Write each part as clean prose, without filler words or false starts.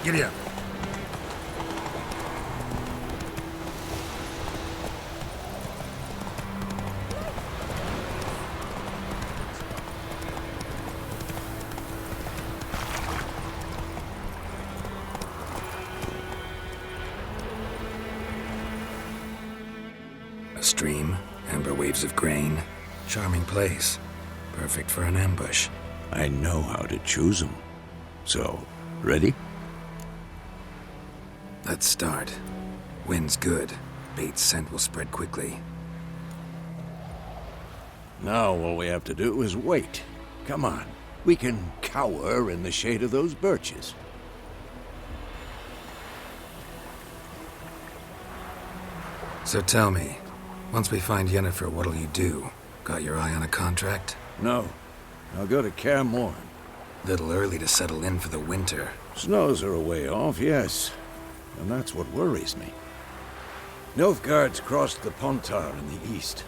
Giddy up. A stream, amber waves of grain. Charming place. Perfect for an ambush. I know how to choose them. So, ready? Let's start. Wind's good. Bait's scent will spread quickly. Now all we have to do is wait. Come on. We can cower in the shade of those birches. So tell me, once we find Yennefer, what'll you do? Got your eye on a contract? No. I'll go to Kaer Morhen. Little early to settle in for the winter. Snows are a way off, yes. And that's what worries me. Nilfgaard's crossed the Pontar in the east.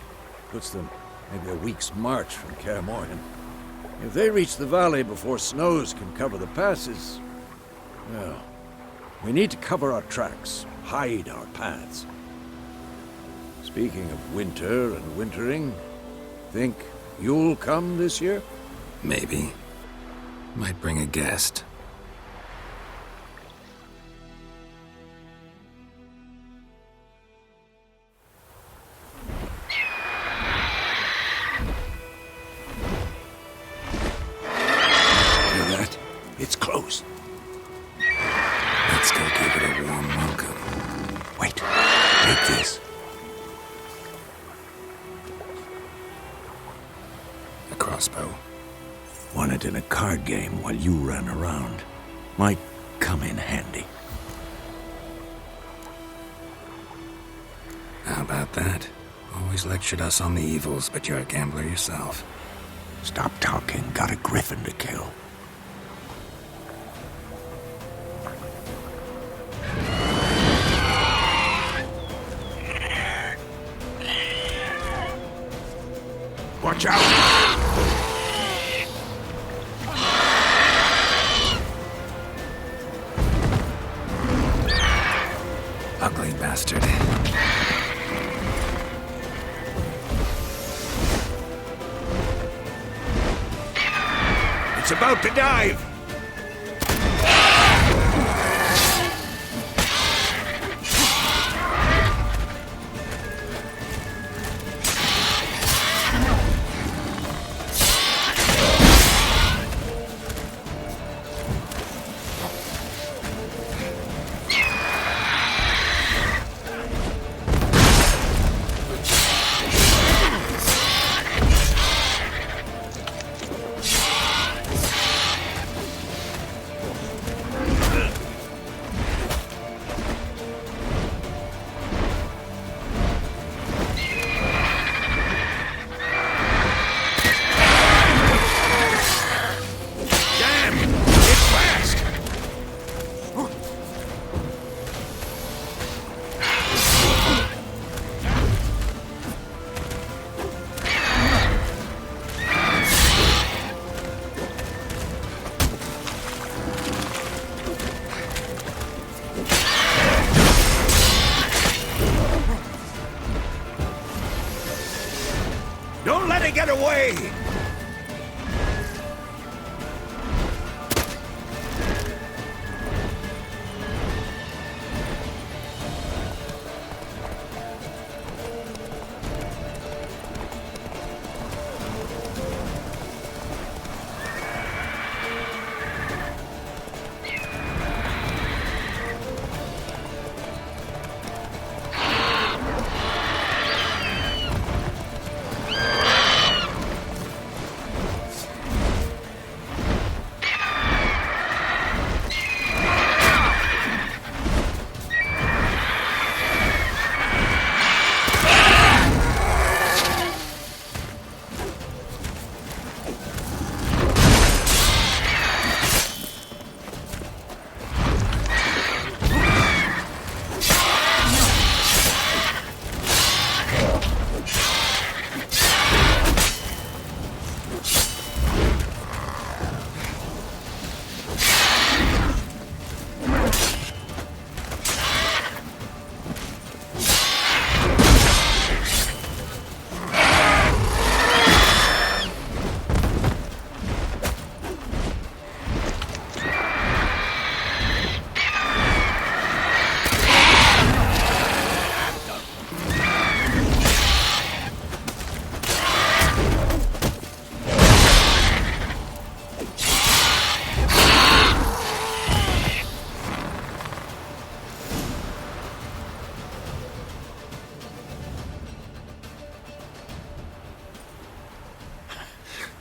Puts them maybe a week's march from Kaer Morhen. If they reach the valley before snows can cover the passes, well, we need to cover our tracks, hide our paths. Speaking of winter and wintering, think you'll come this year? Maybe. Might bring a guest. Hear that? It's close. Let's go give it a warm welcome. Wait, take this. A crossbow. Won it in a card game while you ran around. Might come in handy. How about that? Always lectured us on the evils, but you're a gambler yourself. Stop talking. Got a griffin to kill. Watch out! Ugly bastard. It's about to dive! Don't let it get away!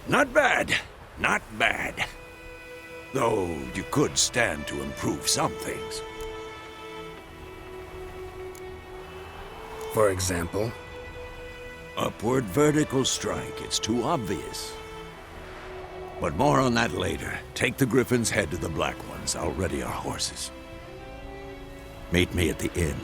Not bad. Not bad. Though you could stand to improve some things. For example? Upward vertical strike. It's too obvious. But more on that later. Take the Griffin's head to the Black Ones. I'll ready our horses. Meet me at the inn.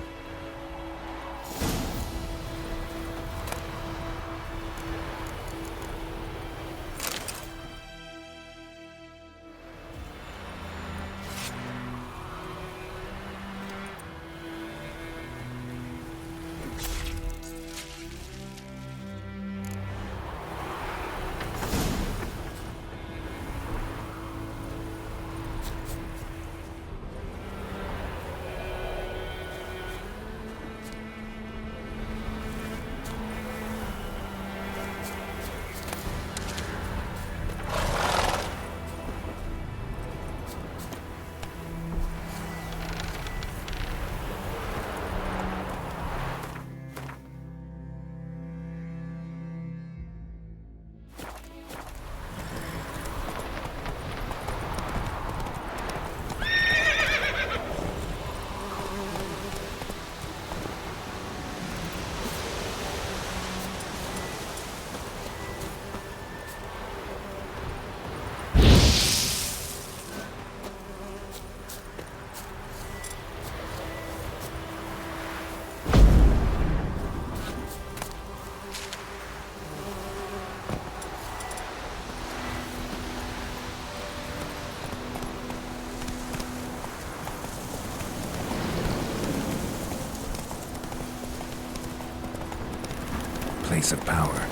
Place of power.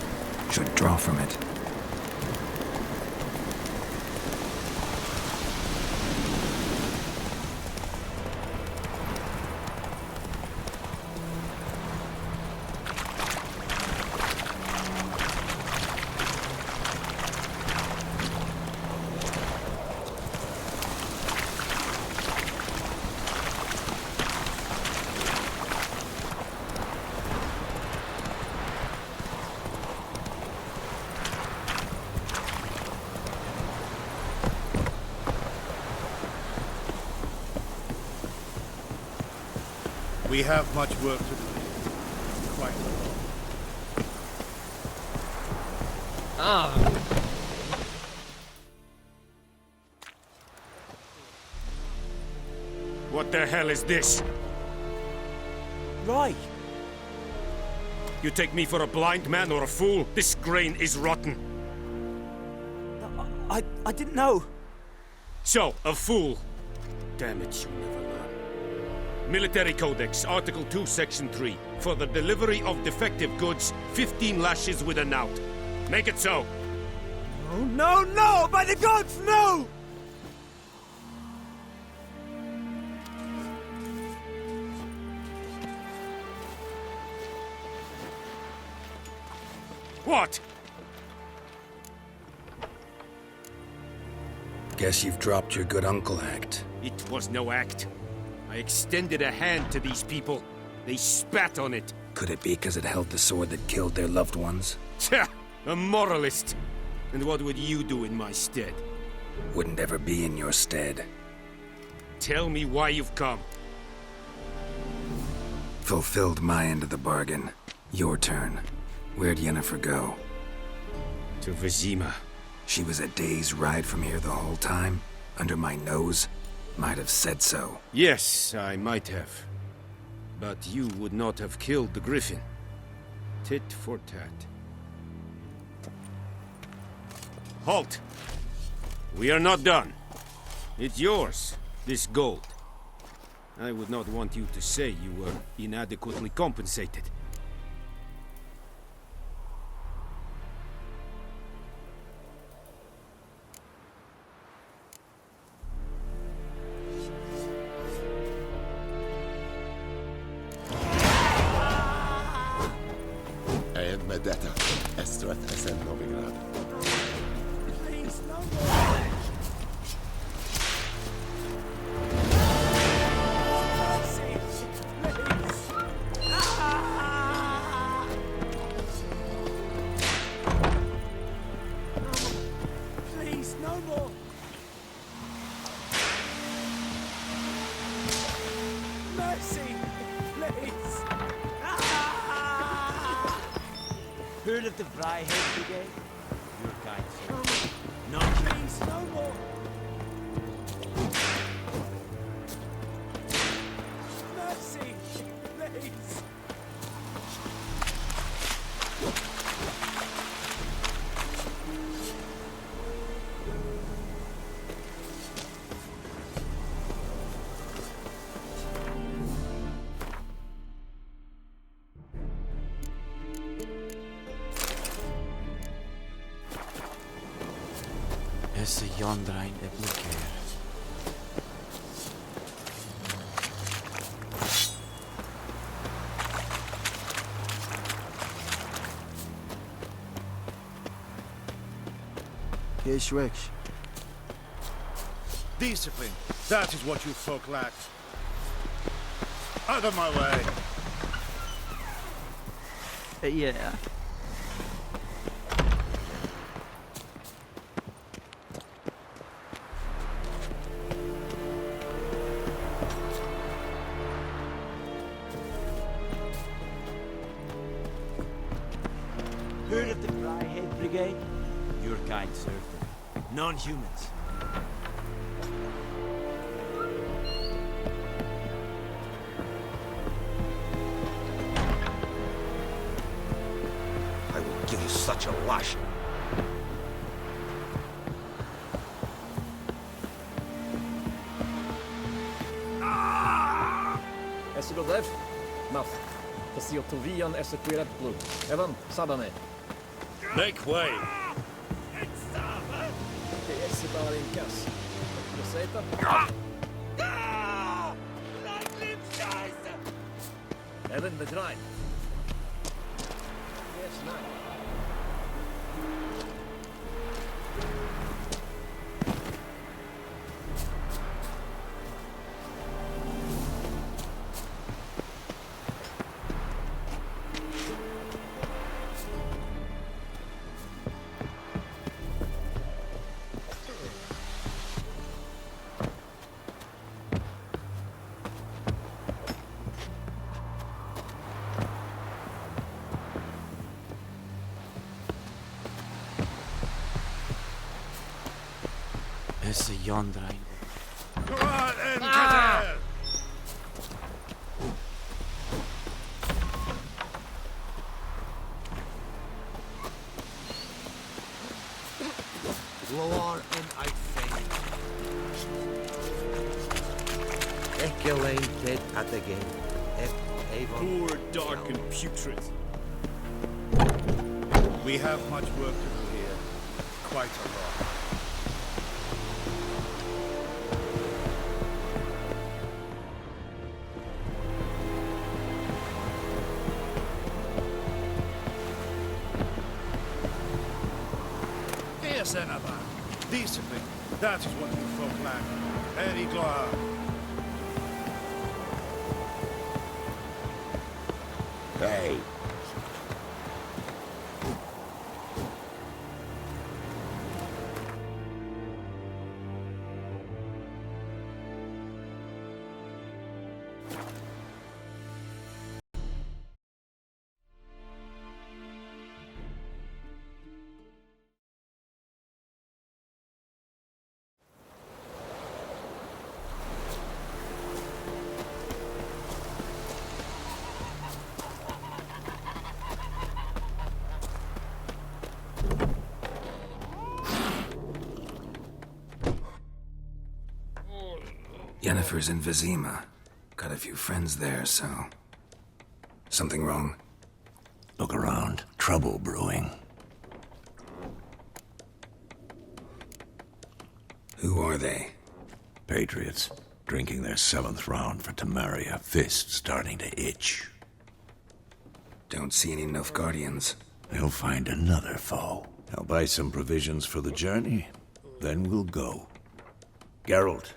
Should draw from it. We have much work to do. Quite a lot. What the hell is this? Right. You take me for a blind man or a fool? This grain is rotten. I didn't know. So, a fool. Damn it, you never learn. Military Codex, Article 2, Section 3. For the delivery of defective goods, 15 lashes with a knout. Make it so. Oh, no, no! By the gods, no! What? Guess you've dropped your good uncle act. It was no act. I extended a hand to these people. They spat on it. Could it be because it held the sword that killed their loved ones? Tja, a moralist. And what would you do in my stead? Wouldn't ever be in your stead. Tell me why you've come. Fulfilled my end of the bargain. Your turn. Where'd Yennefer go? To Vizima. She was a day's ride from here the whole time? Under my nose? Might have said so. Yes, I might have. But you would not have killed the Griffin. Tit for tat. Halt! We are not done. It's yours, this gold. I would not want you to say you were inadequately compensated. Medeta, Estrat Esen Novigrad. Please, no more! Please! Mercy! Please! Ah! Heard of the Vryhead Brigade? Your kind, sir. No, Please, no more! Mercy! Please! Esse Jondrain är blockerad. Geschwächt. Discipline. That is what you folk lack. Out of my way. Yeah. Heard of the Vryhead Brigade? Your kind, sir. Non-humans. I will give you such a lash. Esilodev, Mouth. Tasiotovian Esequirat Blue. Evan, Sabane. Make way! Det är Esibarin Kass. Roseta. Evan the Grind. Yes, nine. Esse Jondrain. Go on and get Gloar en uitveen. Ekki alleen dead at the game. Avon. Poor, dark, and putrid. We have much work to do here. Quite a lot. Yes, Enaba. Discipline. That is what you folk lack. Very glad. Hey. Yennefer's in Vizima. Got a few friends there, so... Something wrong? Look around. Trouble brewing. Who are they? Patriots. Drinking their 7th round for Tamaria. Fist starting to itch. Don't see any Nilfgaardians. They'll find another foe. I'll buy some provisions for the journey. Then we'll go. Geralt,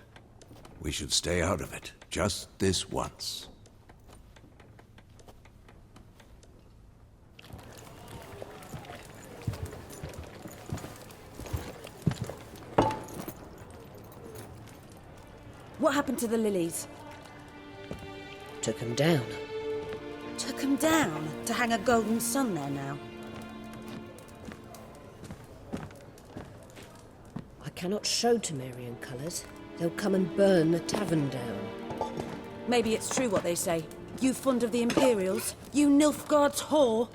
we should stay out of it. Just this once. What happened to the lilies? Took him down. Took him down to hang a golden sun there now. I cannot show Temerian colours. They'll come and burn the tavern down. Maybe it's true what they say. You fond of the Imperials? You Nilfgaard's whore?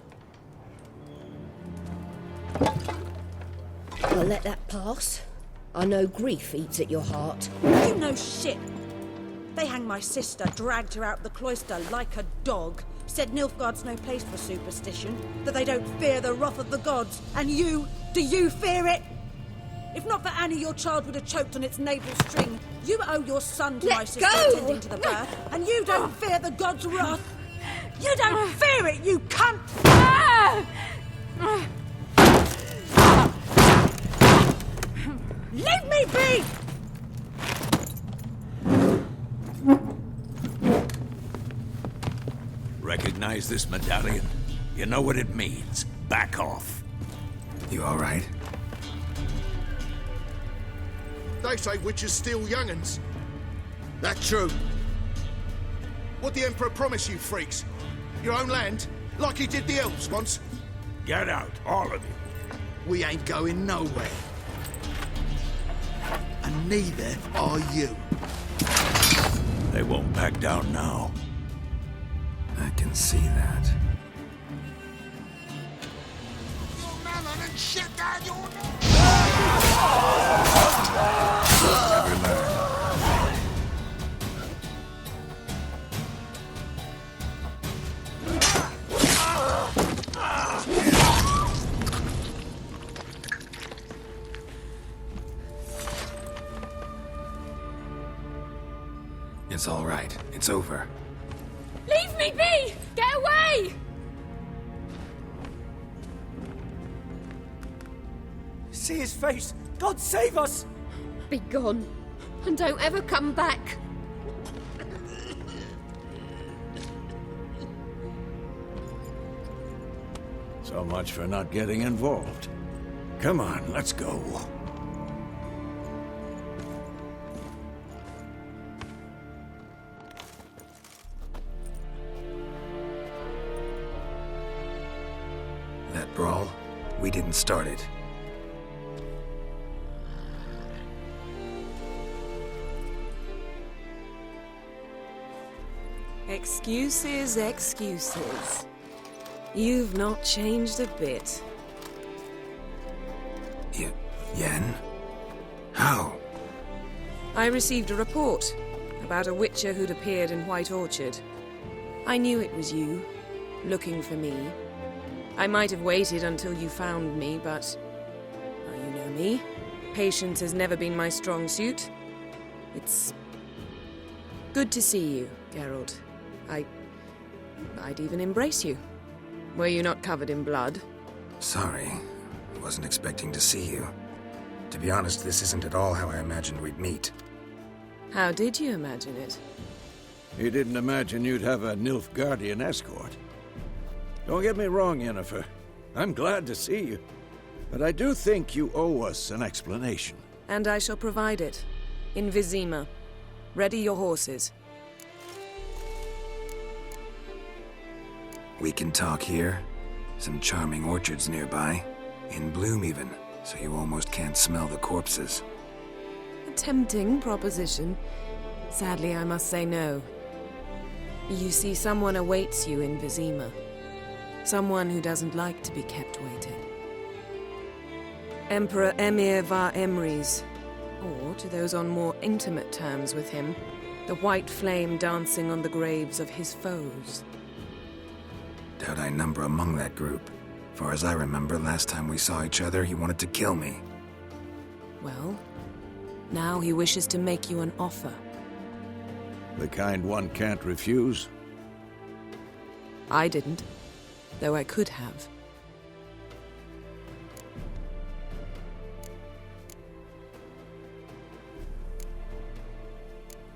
I'll let that pass. I know grief eats at your heart. You know shit. They hanged my sister, dragged her out the cloister like a dog. Said Nilfgaard's no place for superstition, that they don't fear the wrath of the gods. And you, do you fear it? If not for Annie, your child would have choked on its navel string. You owe your son to my sister attending to the birth, and you don't fear the gods' wrath. You don't fear it, you cunt! Leave me be! Recognize this medallion? You know what it means. Back off. You all right? They say witches steal young'uns. That true? What the Emperor promised you freaks? Your own land? Like he did the elves once? Get out, all of you. We ain't going nowhere. And neither are you. They won't back down now. I can see that. Never learn. It's all right. It's over. Leave me be! Get away! See his face! God save us! Be gone, and don't ever come back. So much for not getting involved. Come on, let's go. That brawl, we didn't start it. Excuses, excuses. You've not changed a bit. Yen? How? I received a report about a witcher who'd appeared in White Orchard. I knew it was you, looking for me. I might have waited until you found me, but... well, you know me. Patience has never been my strong suit. It's... good to see you, Geralt. I'd even embrace you. Were you not covered in blood? Sorry. I wasn't expecting to see you. To be honest, this isn't at all how I imagined we'd meet. How did you imagine it? You didn't imagine you'd have a Nilfgaardian escort. Don't get me wrong, Yennefer. I'm glad to see you. But I do think you owe us an explanation. And I shall provide it. In Vizima. Ready your horses. We can talk here. Some charming orchards nearby. In bloom even, so you almost can't smell the corpses. A tempting proposition. Sadly, I must say no. You see, someone awaits you in Vizima. Someone who doesn't like to be kept waiting. Emperor Emir var Emrys, or to those on more intimate terms with him, the white flame dancing on the graves of his foes. Doubt I number among that group. Far as I remember, last time we saw each other, he wanted to kill me. Well, now he wishes to make you an offer. The kind one can't refuse? I didn't, though I could have.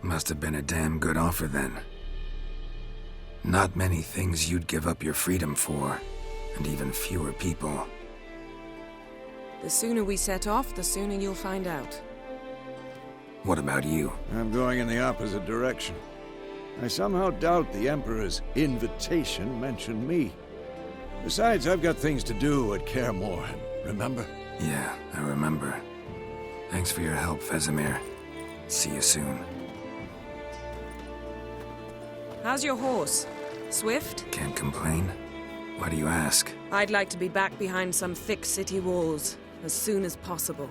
Must have been a damn good offer then. Not many things you'd give up your freedom for, and even fewer people. The sooner we set off, the sooner you'll find out. What about you? I'm going in the opposite direction. I somehow doubt the Emperor's invitation mentioned me. Besides, I've got things to do at Kaer Morhen, remember? Yeah, I remember. Thanks for your help, Vesemir. See you soon. How's your horse? Swift? Can't complain. Why do you ask? I'd like to be back behind some thick city walls as soon as possible.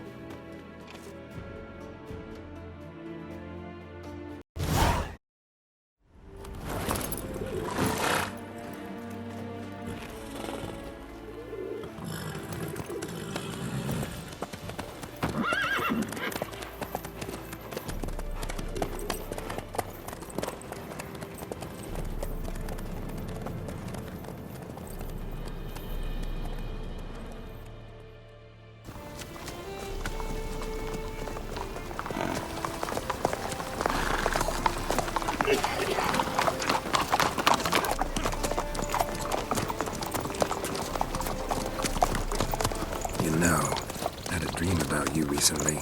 Recently.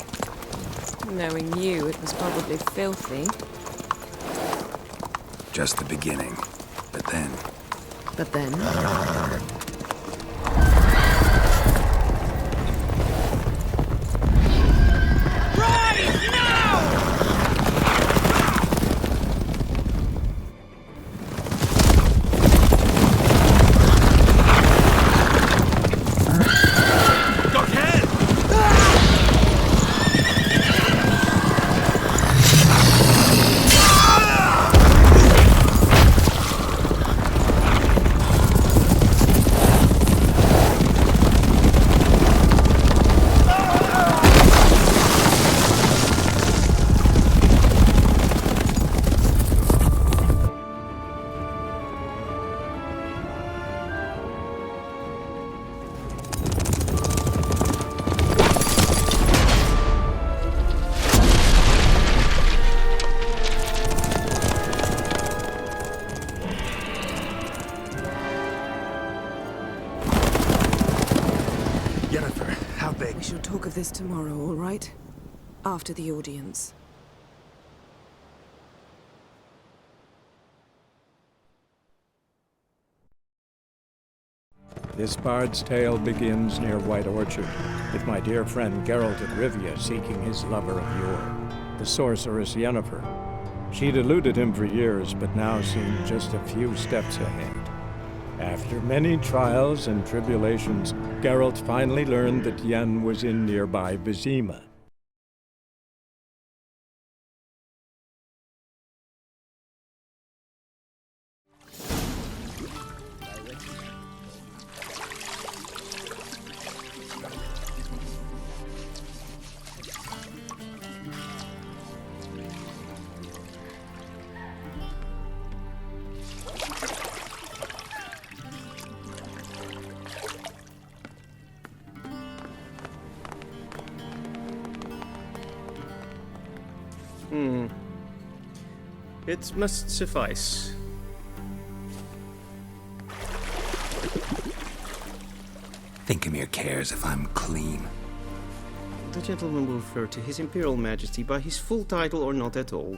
Knowing you, it was probably filthy. Just the beginning. But then... But then? Rise now! We shall talk of this tomorrow, all right? After the audience. This bard's tale begins near White Orchard, with my dear friend Geralt of Rivia seeking his lover of yore, the sorceress Yennefer. She'd eluded him for years, but now seemed just a few steps ahead. After many trials and tribulations, Geralt finally learned that Yen was in nearby Vizima. It must suffice. Thinkamir cares if I'm clean. The gentleman will refer to His Imperial Majesty by his full title or not at all.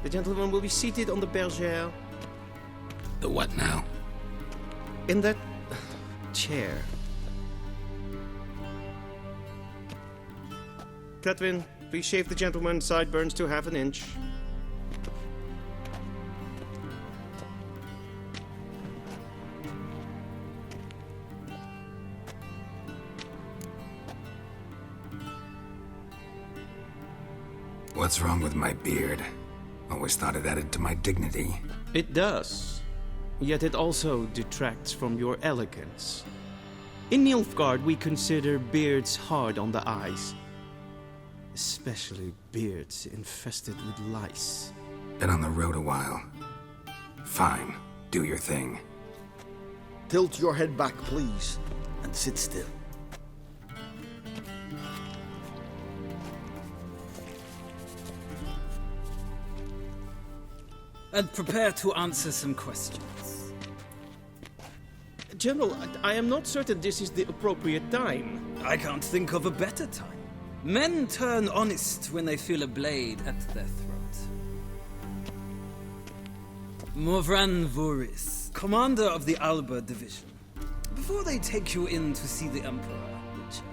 The gentleman will be seated on the bergère. The what now? In that chair. Catwin, please shave the gentleman's sideburns to half an inch. What's wrong with my beard? Always thought it added to my dignity. It does. Yet it also detracts from your elegance. In Nilfgaard, we consider beards hard on the eyes. Especially beards infested with lice. Been on the road a while. Fine, do your thing. Tilt your head back, please, and sit still. And prepare to answer some questions. General, I am not certain this is the appropriate time. I can't think of a better time. Men turn honest when they feel a blade at their throat. Morvran Voris, commander of the Alba Division. Before they take you in to see the Emperor, Witcher,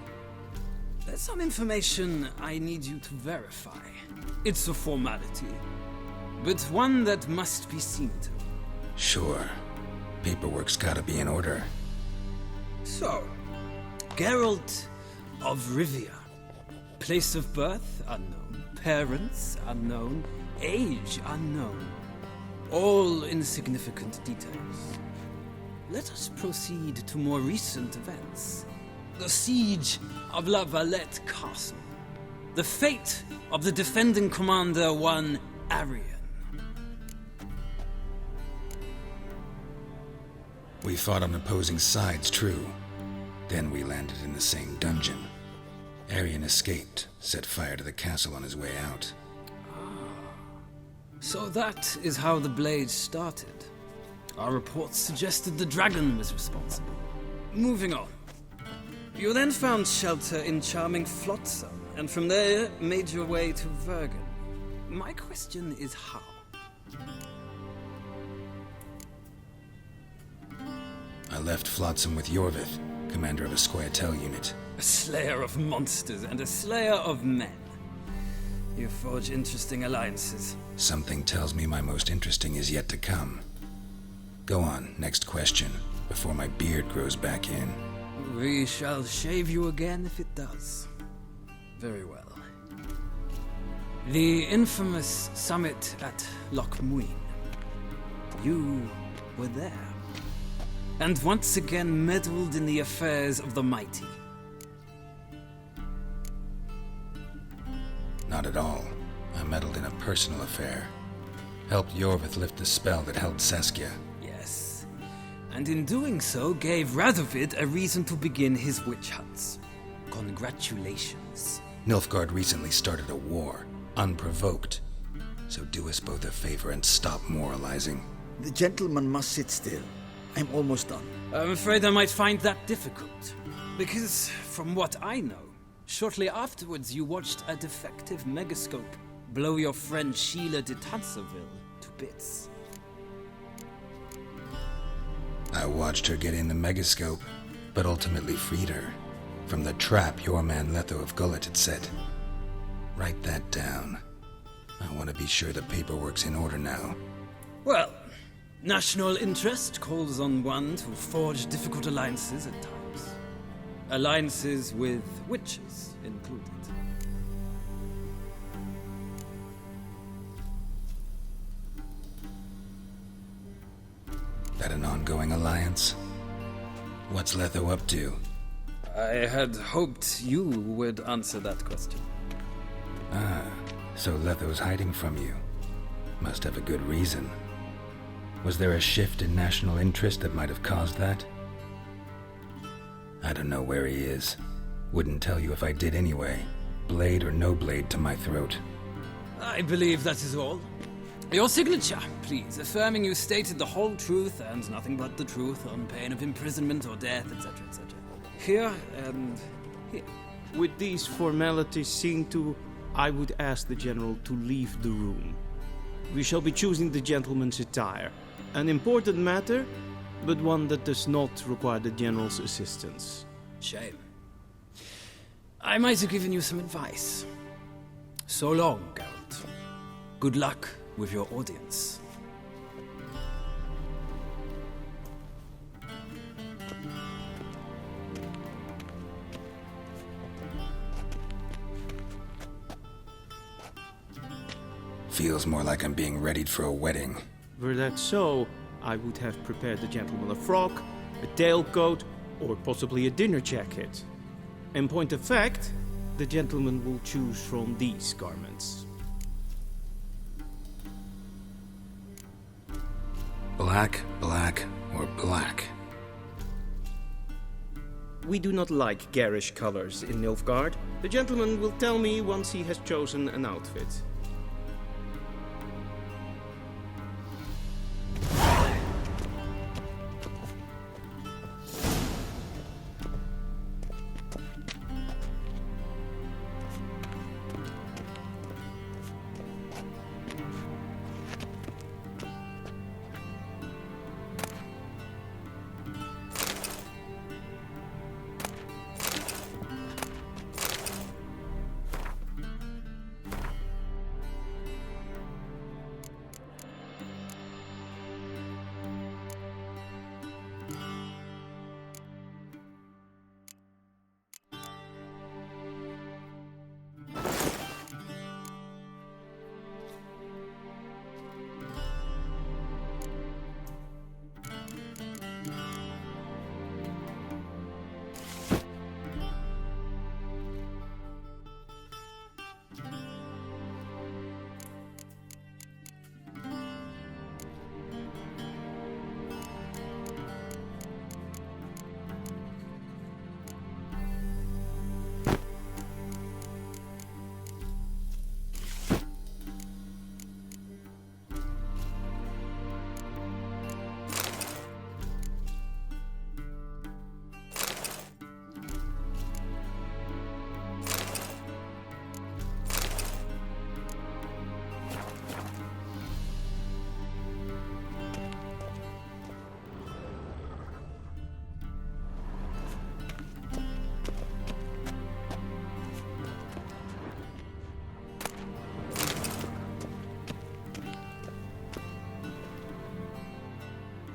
there's some information I need you to verify. It's a formality, but one that must be seen to. Sure. Paperwork's gotta be in order. So, Geralt of Rivia. Place of birth unknown. Parents unknown. Age unknown. All insignificant details. Let us proceed to more recent events. The siege of La Valette Castle. The fate of the defending commander, one Arian. We fought on opposing sides, true. Then we landed in the same dungeon. Arian escaped, set fire to the castle on his way out. So that is how the Blade started. Our reports suggested the dragon was responsible. Moving on. You then found shelter in charming Flotsam, and from there made your way to Vergen. My question is how? I left Flotsam with Yorvith, commander of a Squaretel unit. A slayer of monsters and a slayer of men. You forge interesting alliances. Something tells me my most interesting is yet to come. Go on, next question, before my beard grows back in. We shall shave you again if it does. Very well. The infamous summit at Loch Muin. You were there. And once again meddled in the affairs of the mighty. Not at all. I meddled in a personal affair. Helped Yorvith lift the spell that held Saskia. Yes. And in doing so, gave Radovid a reason to begin his witch hunts. Congratulations. Nilfgaard recently started a war, unprovoked. So do us both a favor and stop moralizing. The gentleman must sit still. I'm almost done. I'm afraid I might find that difficult. Because, from what I know, shortly afterwards you watched a defective megascope blow your friend Sheila de Tanserville to bits. I watched her get in the megascope, but ultimately freed her. From the trap your man Letho of Gullet had set. Write that down. I want to be sure the paperwork's in order now. Well, national interest calls on one to forge difficult alliances at times. Alliances with witches included. That an ongoing alliance? What's Letho up to? I had hoped you would answer that question. Ah, so Letho's hiding from you. Must have a good reason. Was there a shift in national interest that might have caused that? I don't know where he is. Wouldn't tell you if I did anyway. Blade or no blade to my throat. I believe that is all. Your signature, please, affirming you stated the whole truth and nothing but the truth on pain of imprisonment or death, etc., etc. Here and here. With these formalities seen to, I would ask the General to leave the room. We shall be choosing the gentleman's attire. An important matter, but one that does not require the General's assistance. Shame. I might have given you some advice. So long, Geralt. Good luck with your audience. Feels more like I'm being readied for a wedding. Were that so, I would have prepared the gentleman a frock, a tailcoat, or possibly a dinner jacket. In point of fact, the gentleman will choose from these garments. Black, black, or black? We do not like garish colors in Nilfgaard. The gentleman will tell me once he has chosen an outfit.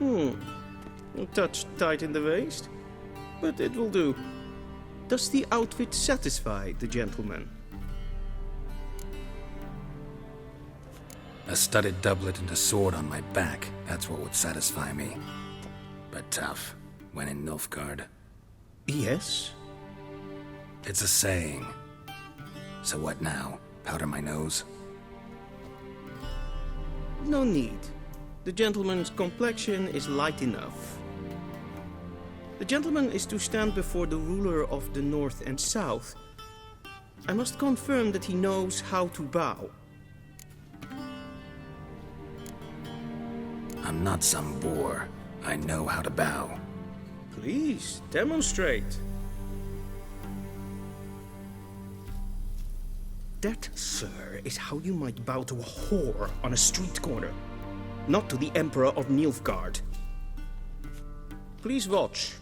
A touch tight in the waist, but it will do. Does the outfit satisfy the gentleman? A studded doublet and a sword on my back, that's what would satisfy me. But tough, when in Nilfgaard. Yes? It's a saying. So what now? Powder my nose? No need. The gentleman's complexion is light enough. The gentleman is to stand before the ruler of the North and South. I must confirm that he knows how to bow. I'm not some boor. I know how to bow. Please, demonstrate. That, sir, is how you might bow to a whore on a street corner, not to the Emperor of Nilfgaard. Please watch.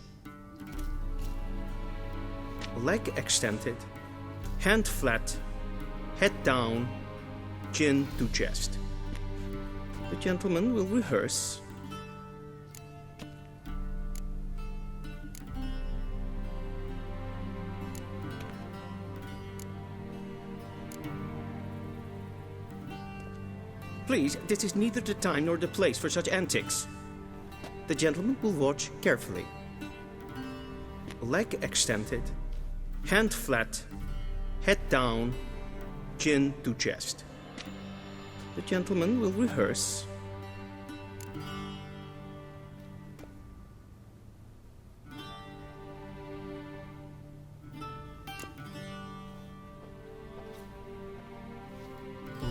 Leg extended, hand flat, head down, chin to chest. The gentleman will rehearse. Please, this is neither the time nor the place for such antics. The gentleman will watch carefully. Leg extended, hand flat, head down, chin to chest. The gentleman will rehearse.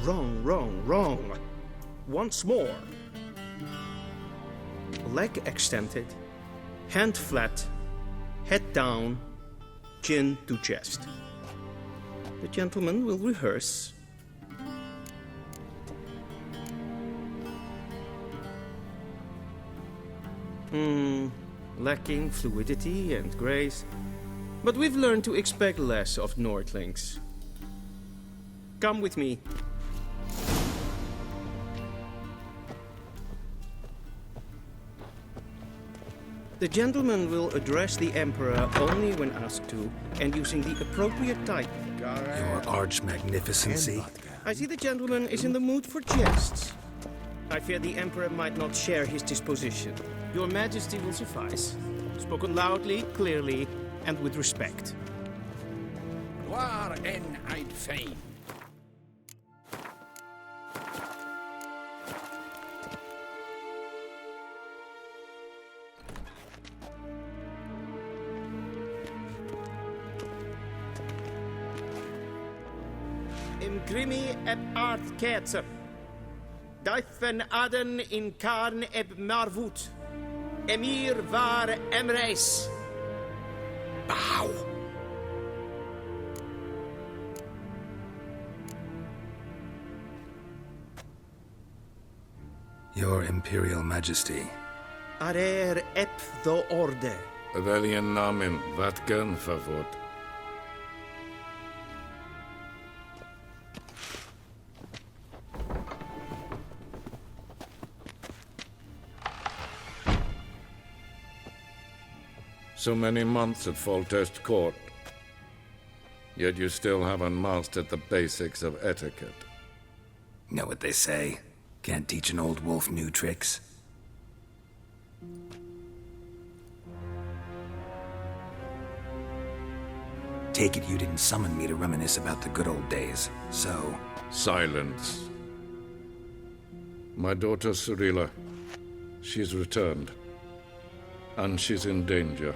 Wrong, wrong, wrong. Once more. Leg extended, hand flat, head down, chin to chest. The gentleman will rehearse. Lacking fluidity and grace. But we've learned to expect less of Nordlings. Come with me. The gentleman will address the Emperor only when asked to, and using the appropriate title. Your arch-magnificency. I see the gentleman is in the mood for jests. I fear the Emperor might not share his disposition. Your Majesty will suffice. Spoken loudly, clearly, and with respect. Waar en I'd fain. Imgrimi eb art ketzer. Duifen aden in karn eb marvoet. Emir var emreis. Bow. Your Imperial Majesty. Arer eb the orde. Weljen namen, wat kan favort? So many months at Foltest Court, yet you still haven't mastered the basics of etiquette. Know what they say? Can't teach an old wolf new tricks. Take it you didn't summon me to reminisce about the good old days, so... Silence. My daughter Cyrilla, she's returned. And she's in danger.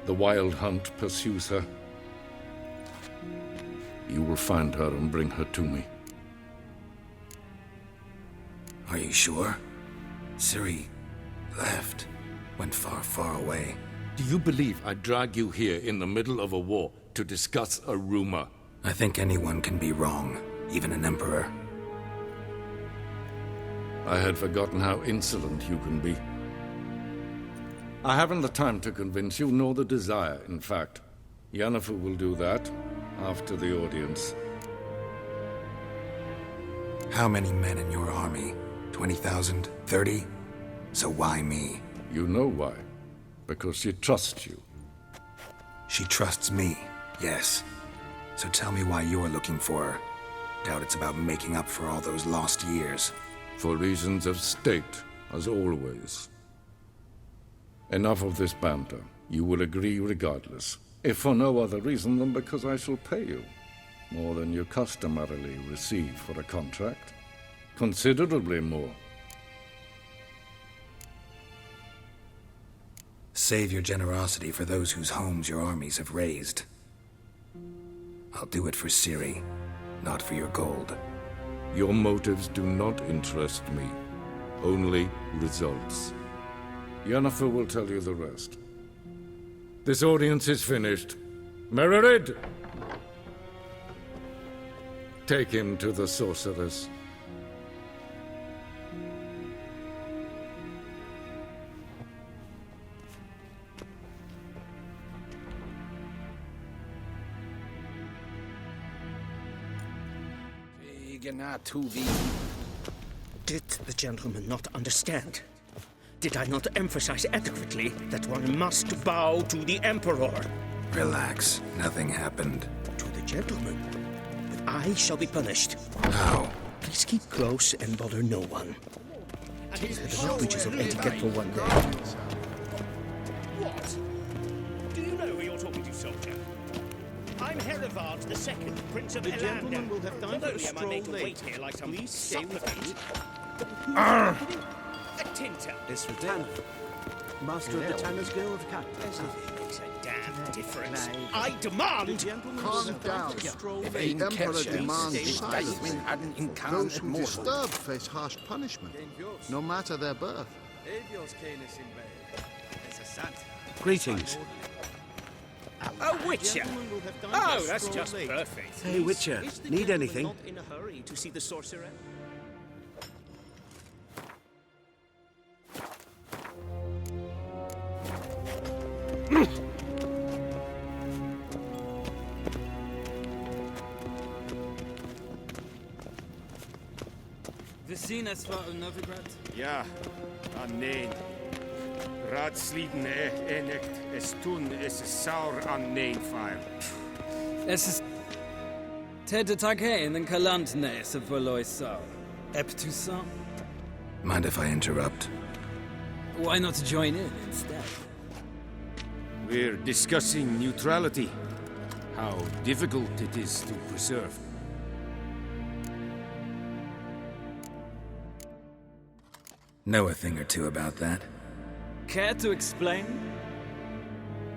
The Wild Hunt pursues her. You will find her and bring her to me. Are you sure? Ciri left. Went far, far away. Do you believe I'd drag you here in the middle of a war to discuss a rumor? I think anyone can be wrong, even an emperor. I had forgotten how insolent you can be. I haven't the time to convince you, nor the desire, in fact. Yennefer will do that after the audience. How many men in your army? 20,000? 30? So why me? You know why. Because she trusts you. She trusts me, yes. So tell me why you're looking for her. Doubt it's about making up for all those lost years. For reasons of state, as always. Enough of this banter. You will agree regardless. If for no other reason than because I shall pay you. More than you customarily receive for a contract. Considerably more. Save your generosity for those whose homes your armies have razed. I'll do it for Ciri, not for your gold. Your motives do not interest me. Only results. Yennefer will tell you the rest. This audience is finished. Mererid! Take him to the sorceress. Did the gentleman not understand? Did I not emphasize adequately that one must bow to the Emperor? Relax. Nothing happened. To the gentleman. But I shall be punished. How? Please keep close and bother no one. These are the breaches of etiquette for one day. What? Do you know who you're talking to, soldier? I'm Herivard II, Prince of Elander. The gentleman will have time for a stroll later. Here like some Please stay with me. A tinter. It's for Tanner. Master of the Tanners Guild, Captain. It makes a damn difference. I demand... Calm down. The Emperor demands silence. Those who disturb face harsh punishment, no matter their birth. Greetings. A Witcher! Oh, that's just perfect. Hey, Witcher. Need anything? Not in a hurry to see the sorcerer. We zien es war in Novigrad. Ja, nee. Raadsliden echt es tun, es is saur an neenfire. Es ist... Tete tag heen en kalant nese verlois sau. Ep Toussaint? Mind if I interrupt? Why not join in instead? We're discussing neutrality. How difficult it is to preserve. Know a thing or two about that. Care to explain?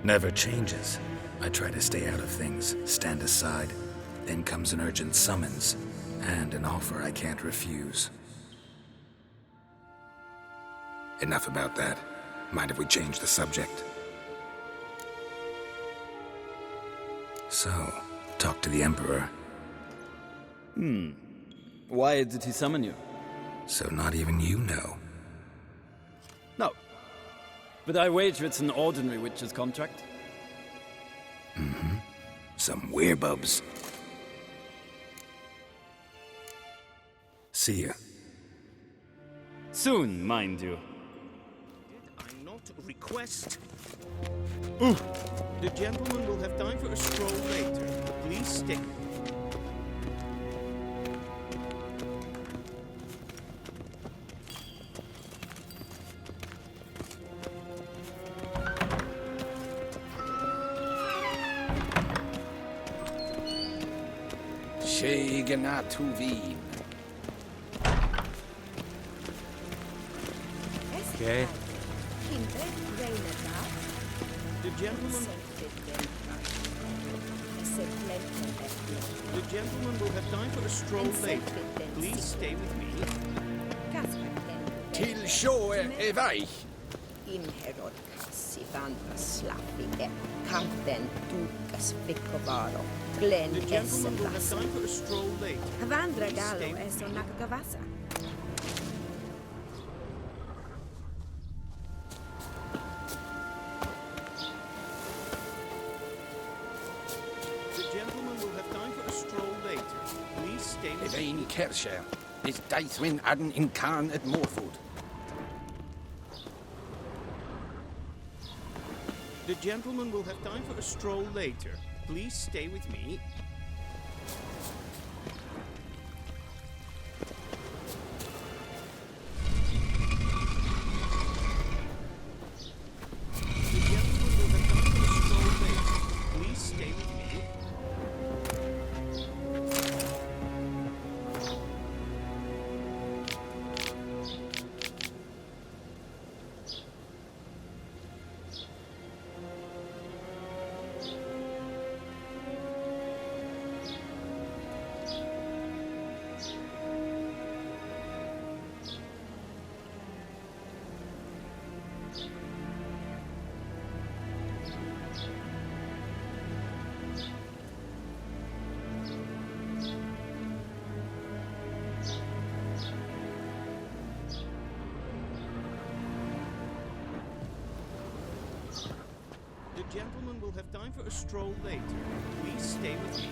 Never changes. I try to stay out of things, stand aside. Then comes an urgent summons, and an offer I can't refuse. Enough about that. Mind if we change the subject? So, talk to the Emperor. Why did he summon you? So not even you know. No. But I wager it's an ordinary witcher's contract. Mm-hmm. Some werebubs. See ya. Soon, mind you. Did I not request? The gentleman will have time for a stroll later. Please stay. Tuvin. Okay. The gentleman will have time for a stroll later. Please stay with me. Till show evaich. Inherod kassi vandra slappi kanten tukas vikovaro glen The gentleman will have essenlas. time for a stroll later. Havandra galo es on nakagavasa. The gentleman will have time for a stroll later. Please stay with me. Evain Kersher. Is Deithwin Adden in Khan at Morfoot. The gentleman will have time for a stroll later. Please stay with me. The gentleman will have time for a stroll later. Please stay with me. The gentleman will have time for a stroll later. Please stay with me.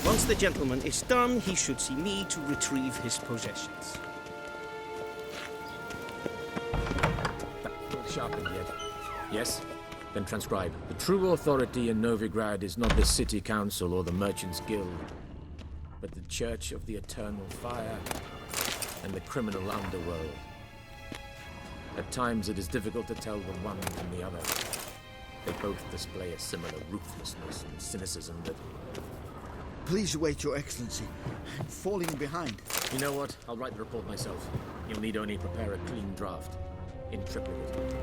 Once the gentleman is done, he should see me to retrieve his possessions. Not sharpened yet. Yes? Then transcribe. The true authority in Novigrad is not the city council or the merchants' guild, but the Church of the Eternal Fire and the criminal underworld. At times it is difficult to tell the one from the other. They both display a similar ruthlessness and cynicism that... Please wait, Your Excellency. I'm falling behind. You know what? I'll write the report myself. You'll need only prepare a clean draft. In triplicate.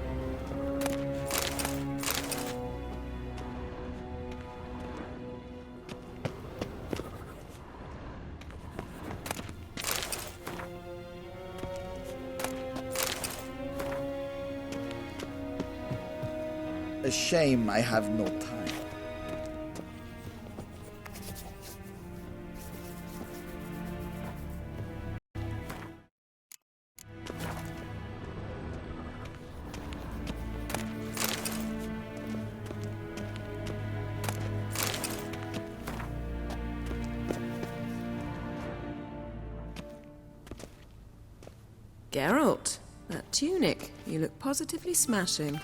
A shame I have no time. Geralt, that tunic. You look positively smashing.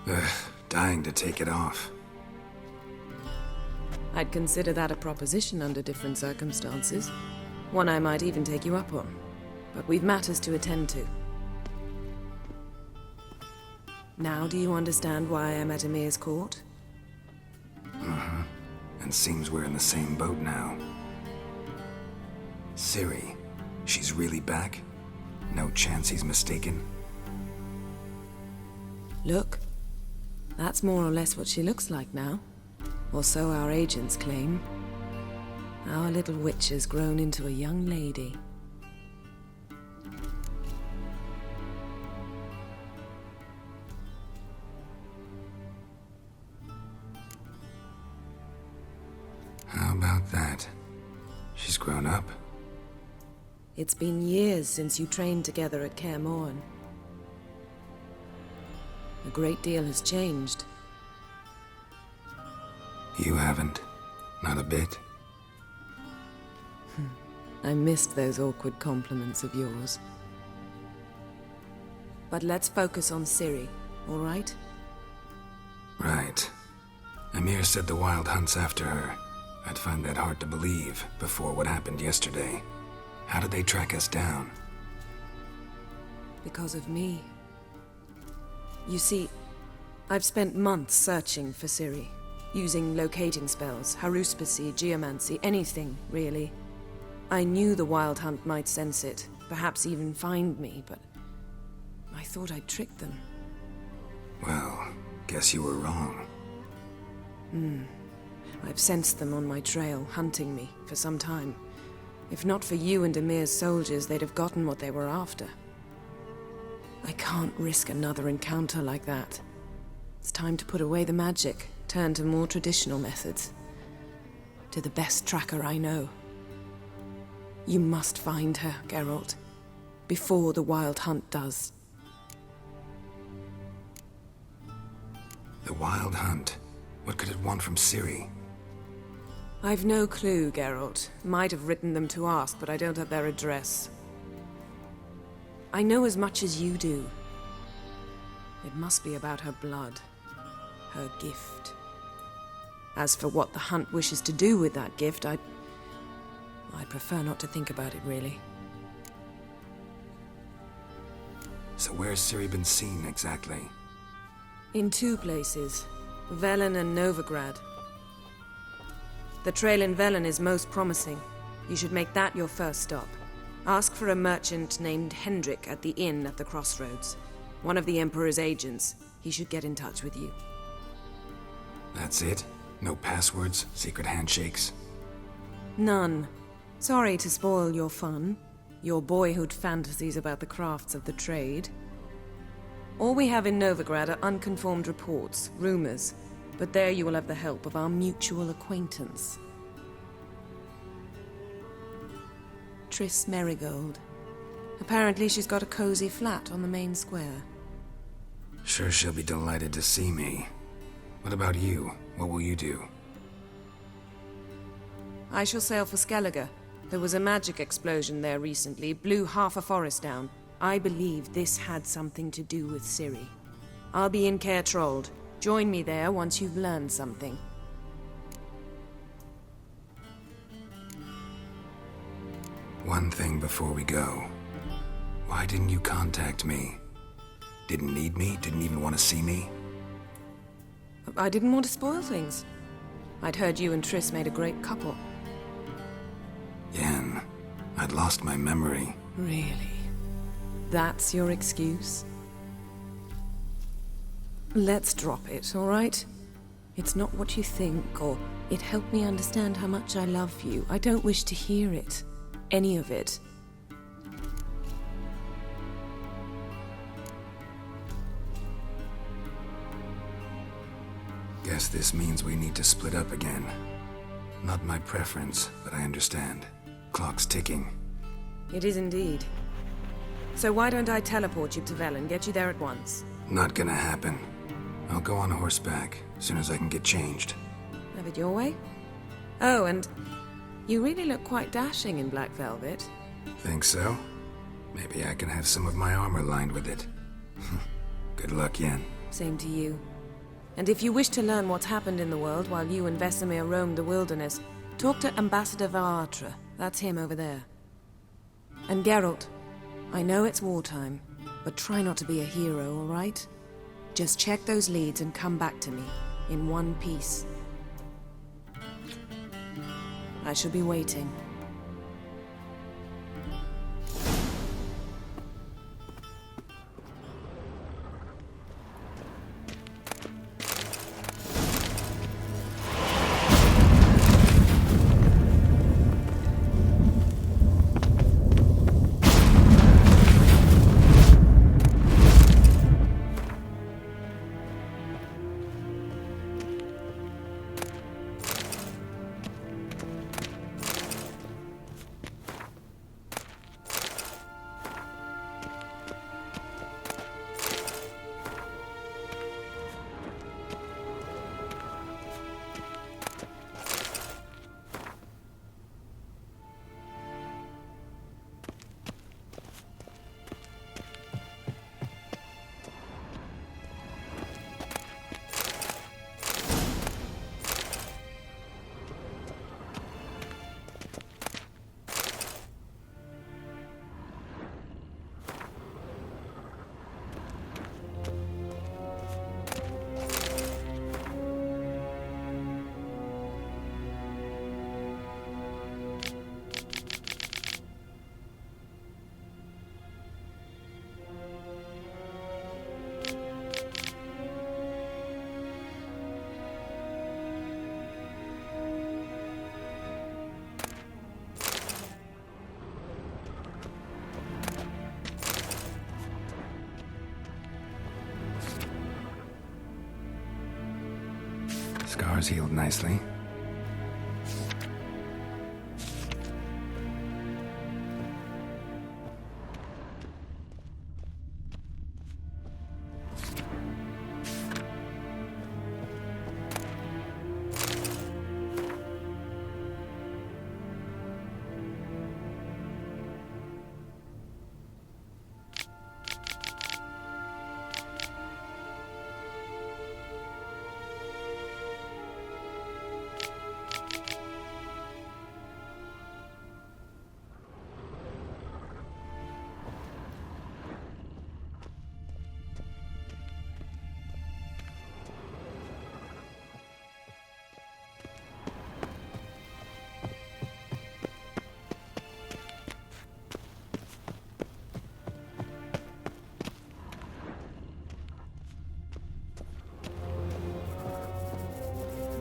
Ugh, dying to take it off. I'd consider that a proposition under different circumstances. One I might even take you up on. But we've matters to attend to. Now do you understand why I'm at Emir's court? Mm-hmm. And seems we're in the same boat now. Ciri, she's really back? No chance he's mistaken? Look, that's more or less what she looks like now. Or so our agents claim. Our little witch has grown into a young lady. How about that? She's grown up? It's been years since you trained together at Kaer Morhen. A great deal has changed. You haven't. Not a bit. I missed those awkward compliments of yours. But let's focus on Ciri, all right? Right. Emir said the Wild Hunt's after her. I'd find that hard to believe before what happened yesterday. How did they track us down? Because of me. You see, I've spent months searching for Ciri, using locating spells, haruspicy, geomancy, anything, really. I knew the Wild Hunt might sense it, perhaps even find me, but I thought I'd tricked them. Well, guess you were wrong. I've sensed them on my trail, hunting me, for some time. If not for you and Emir's soldiers, they'd have gotten what they were after. I can't risk another encounter like that. It's time to put away the magic, turn to more traditional methods. To the best tracker I know. You must find her, Geralt. Before the Wild Hunt does. The Wild Hunt? What could it want from Ciri? I've no clue, Geralt. Might have written them to ask, but I don't have their address. I know as much as you do. It must be about her blood. Her gift. As for what the Hunt wishes to do with that gift, I'd prefer not to think about it, really. So where's Ciri been seen, exactly? In 2 places. Velen and Novigrad. The trail in Velen is most promising. You should make that your first stop. Ask for a merchant named Hendrik at the inn at the crossroads. One of the Emperor's agents. He should get in touch with you. That's it? No passwords, secret handshakes? None. Sorry to spoil your fun. Your boyhood fantasies about the crafts of the trade. All we have in Novigrad are unconfirmed reports, rumors. But there you will have the help of our mutual acquaintance. Triss Merigold. Apparently she's got a cozy flat on the main square. Sure she'll be delighted to see me. What about you? What will you do? I shall sail for Skellige. There was a magic explosion there recently, blew half a forest down. I believe this had something to do with Ciri. I'll be in Caer Trold. Join me there once you've learned something. One thing before we go. Why didn't you contact me? Didn't need me? Didn't even want to see me? I didn't want to spoil things. I'd heard you and Triss made a great couple. Yen, I'd lost my memory. Really? That's your excuse? Let's drop it, all right? It's not what you think, or it helped me understand how much I love you. I don't wish to hear it. Any of it. Guess this means we need to split up again. Not my preference, but I understand. Clock's ticking. It is indeed. So why don't I teleport you to Velen, get you there at once? Not gonna happen. I'll go on horseback, as soon as I can get changed. Have it your way? Oh, and you really look quite dashing in black velvet. Think so? Maybe I can have some of my armor lined with it. Good luck, Yen. Same to you. And if you wish to learn what's happened in the world while you and Vesemir roamed the wilderness, talk to Ambassador Vaatra. That's him over there. And Geralt, I know it's wartime, but try not to be a hero, all right? Just check those leads and come back to me, in one piece. I shall be waiting. Scars healed nicely.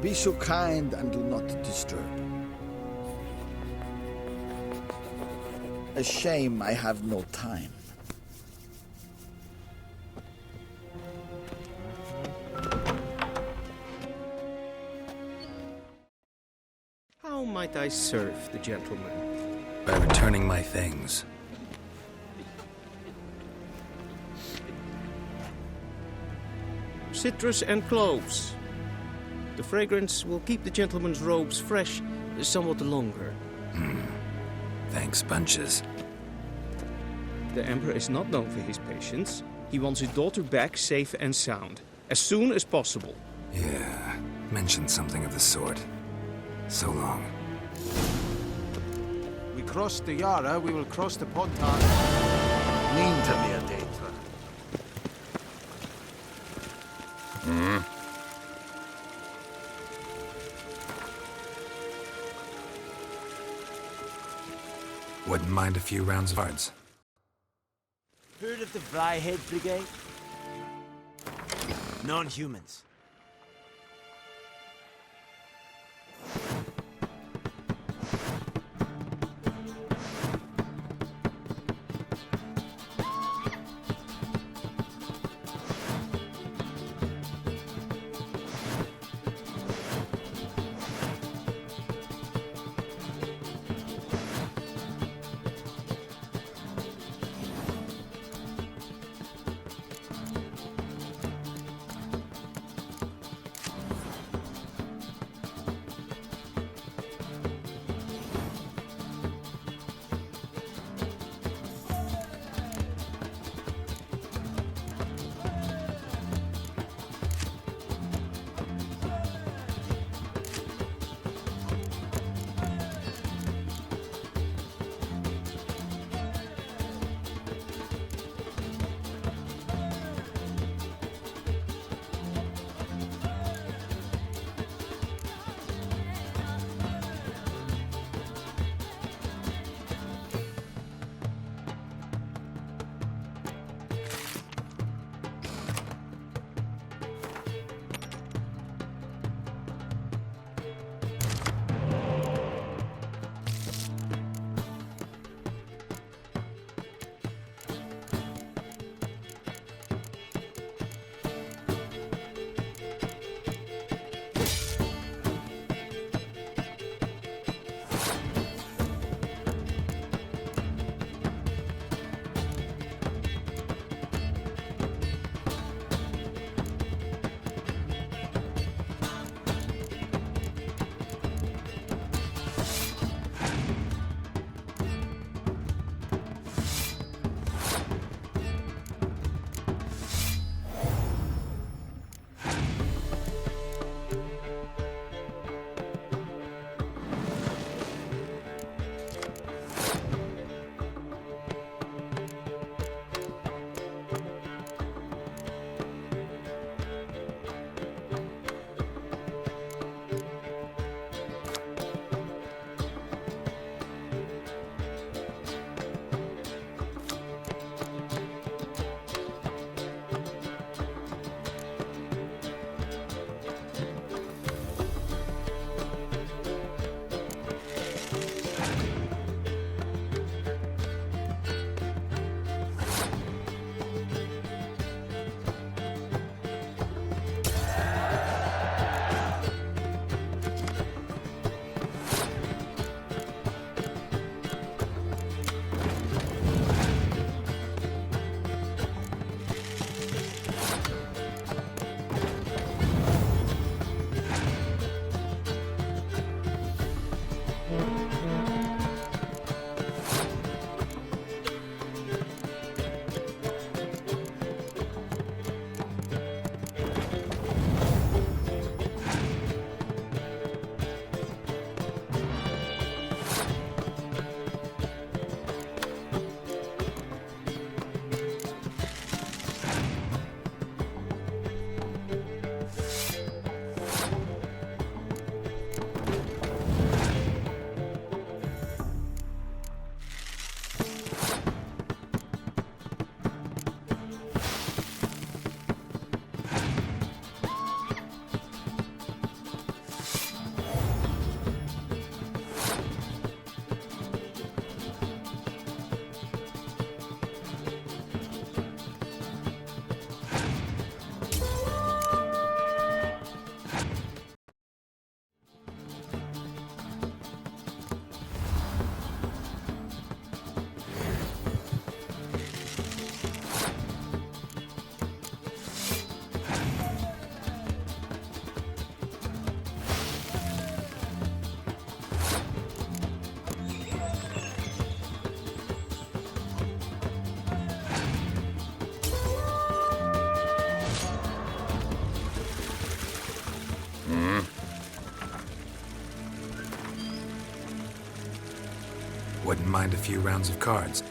Be so kind and do not disturb. A shame I have no time. How might I serve the gentleman? By returning my things. Citrus and cloves. The fragrance will keep the gentleman's robes fresh somewhat longer. Thanks, bunches. The Emperor is not known for his patience. He wants his daughter back safe and sound, as soon as possible. Yeah, mentioned something of the sort. So long. We crossed the Yara, we will cross the Pontar. Mean to me a data. Wouldn't mind a few rounds of cards. Heard of the Vryhead Brigade? Non-humans. Wouldn't mind a few rounds of cards.